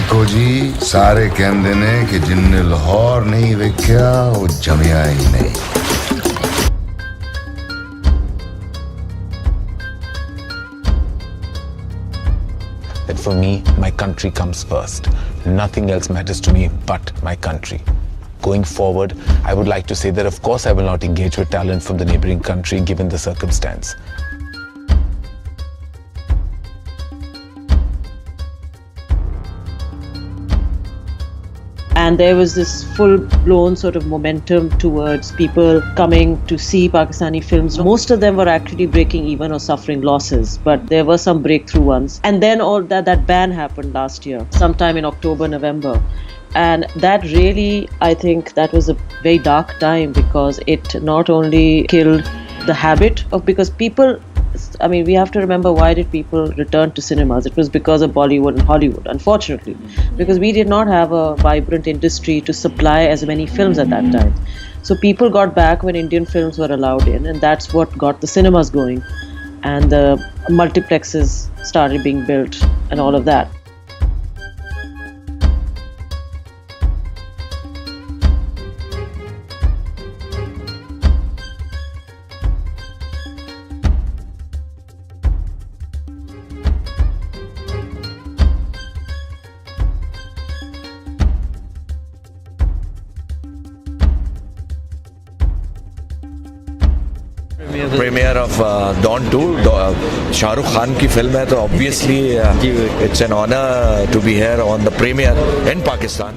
देखो जी, सारे कहते ने कि जिन्ने लाहौर नहीं वेख्या वो जमिया ही नहीं। That for me, my country comes first. Nothing else matters to me but my country. Going forward, I would like to say that of course I will not engage with talent from the neighboring country given the circumstance. And there was this full-blown sort of momentum towards people coming to see Pakistani films. Most of them were actually breaking even or suffering losses, but there were some breakthrough ones. And then all that ban happened last year, sometime in October, November. And that really, I think that was a very dark time because it not only killed the habit of, because people, I mean, we have to remember, why did people return to cinemas? It was because of Bollywood and Hollywood, unfortunately, because we did not have a vibrant industry to supply as many films at that time. So people got back when Indian films were allowed in, and that's what got the cinemas going. And the multiplexes started being built and all of that. Premiere of Don 2 Shahrukh Khan की film है तो obviously it's an honour to be here on the premiere in Pakistan.